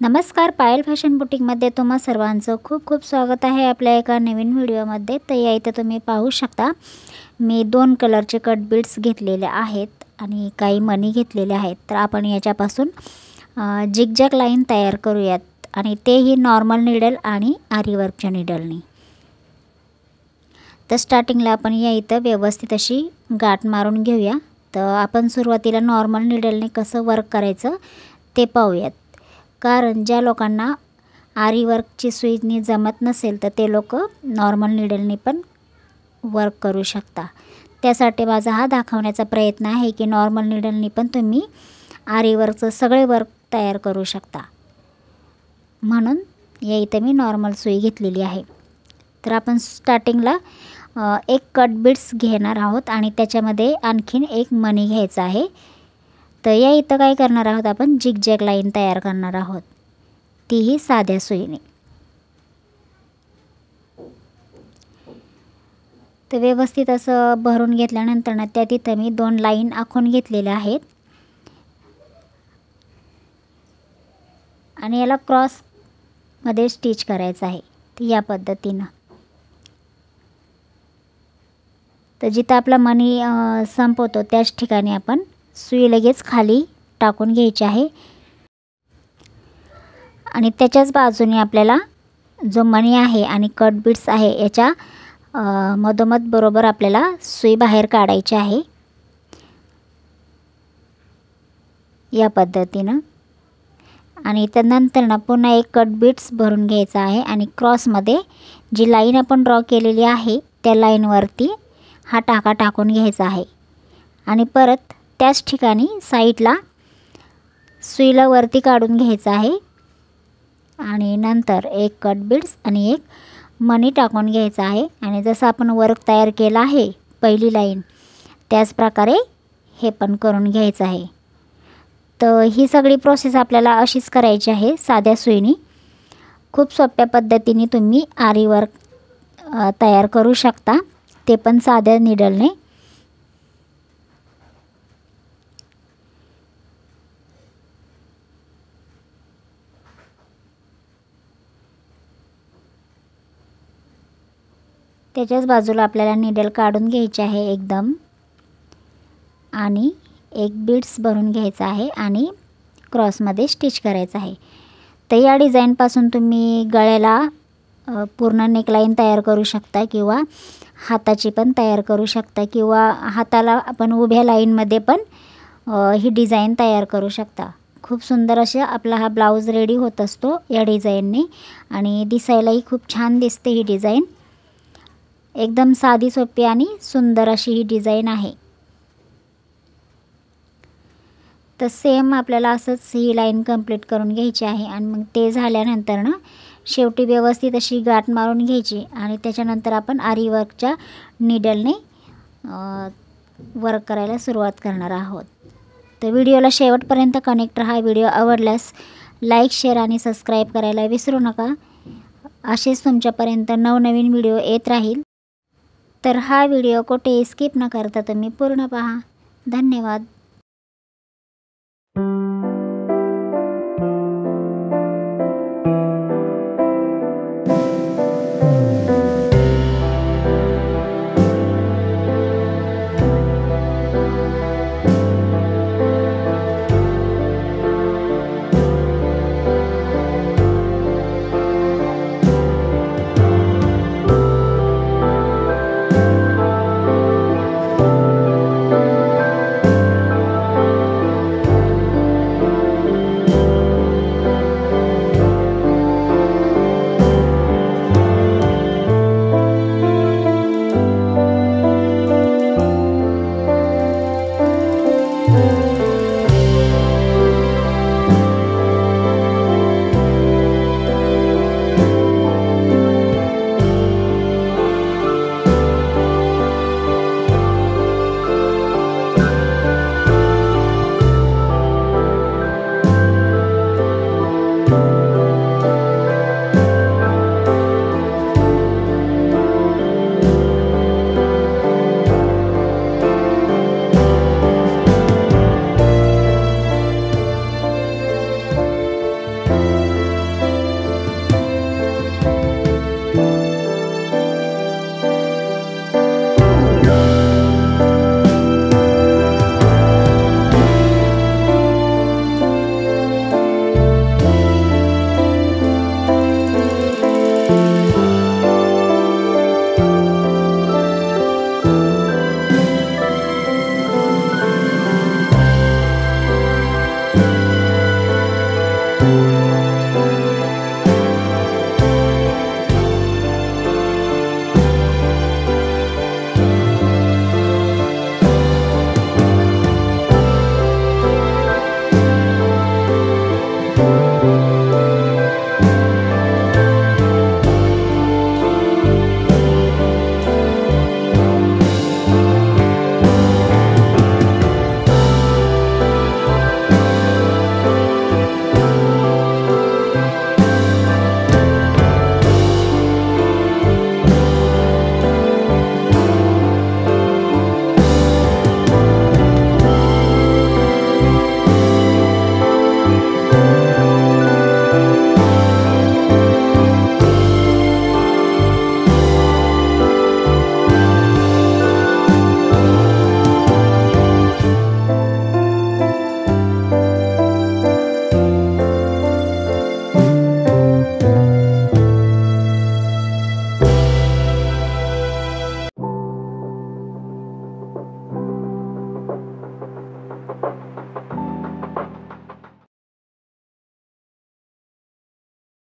नमस्कार, पायल फॅशन बुटीकमध्ये तुम्हा सर्वांचं खूप खूप स्वागत आहे आपल्या एका नवीन व्हिडिओमध्ये। तर या इथे तुम्ही पाहू शकता मी 2 कलरचे कट बीड्स घेतलेले आहेत आणि काही मणी घेतलेले आहेत। तर आपण याच्यापासून जिगजॅग लाईन तयार करूयात आणि तेही नॉर्मल नीडल आणि आरी वर्कच्या नीडलनी। तर स्टार्टिंगला आपण या इथे व्यवस्थित अशी गाठ मारून घेऊया। तर आपण सुरुवातीला नॉर्मल नीडलने कसं वर्क करायचं ते पाहूयात, कारण ज्या लोकांना आरी वर्कची सुईनी जमत नसेल तर ते लोक नॉर्मल नीडलने पण वर्क करू शकता। त्यासाठी माझा हा दाखवण्याचा प्रयत्न आहे की नॉर्मल नीडलने पण तुम्ही आरी वर्कचं सगळे वर्क तयार करू शकता। म्हणून या इथे मी नॉर्मल सुई घेतलेली आहे। तर आपण स्टार्टिंगला एक कट बीड्स घेणार आहोत आणि त्याच्यामध्ये आणखीन एक मणी घ्यायचा आहे। तर या इथं काय करणार आहोत, आपण जिगजॅग लाईन तयार करणार आहोत, तीही साध्या सुईने। तर व्यवस्थित असं भरून घेतल्यानंतर ना त्या तिथं मी 2 लाईन आखून घेतलेल्या आहेत आणि याला क्रॉस मध्ये स्टिच करायचं आहे। तर या पद्धतीनं तर जिथं आपला मणी संपवतो त्याच ठिकाणी आपण सुई लगेच खाली टाकून घ्यायची आहे आणि त्याच्याच बाजूने आपल्याला जो मणी आहे आणि कट बीड्स आहे याच्या मधोमध बरोबर आपल्याला सुई बाहेर काढायची आहे या पद्धतीनं। आणि त्यानंतर ना पुन्हा एक कट बीड्स भरून घ्यायचा आहे आणि क्रॉसमध्ये जी लाईन आपण ड्रॉ केलेली आहे त्या लाईनवरती हा टाका टाकून घ्यायचा आहे आणि परत त्याच ठिकाणी साईडला सुईला वरती काढून घ्यायचं आहे आणि नंतर एक कट बीड्स आणि एक मणी टाकून घ्यायचा आहे आणि जसं आपण वर्क तयार केला आहे पहिली लाईन त्याच प्रकारे हे पण करून घ्यायचं आहे। तर ही सगळी प्रोसेस आपल्याला अशीच करायची आहे साध्या सुईनी। खूप सोप्या पद्धतीने तुम्ही आरी वर्क तयार करू शकता, ते पण साध्या नीडलने। त्याच्याच बाजूला आपल्याला नीडल काढून घ्यायची आहे एकदम आणि एक बीड्स भरून घ्यायचा आहे आणि क्रॉसमध्ये स्टिच करायचं आहे। तर या डिझाईनपासून तुम्ही गळ्याला पूर्ण नेकलाईन तयार करू शकता किंवा हाताची पण तयार करू शकता किंवा हाताला आपण उभ्या लाईनमध्ये पण ही डिझाईन तयार करू शकता। खूप सुंदर असा आपला हा ब्लाऊज रेडी होत असतो या डिझाईनने आणि दिसायलाही खूप छान दिसते ही डिझाईन। एकदम साधी सोपी आणि सुंदर अशी ही डिझाईन आहे। तर सेम आपल्याला असंच ही लाईन कंप्लीट करून घ्यायची आहे आणि मग ते झाल्यानंतर ना शेवटी व्यवस्थित अशी गाठ मारून घ्यायची आणि त्याच्यानंतर आपण आरी वर्कच्या नीडलने वर्क करायला सुरुवात करणार आहोत। तर व्हिडिओला शेवटपर्यंत कनेक्ट राहा। व्हिडिओ आवडल्यास लाईक, शेअर आणि सबस्क्राईब करायला विसरू नका। असेच तुमच्यापर्यंत नवनवीन व्हिडिओ येत राहील। तर हा व्हिडिओ कुठे स्किप न करता तुम्ही पूर्ण पहा। धन्यवाद।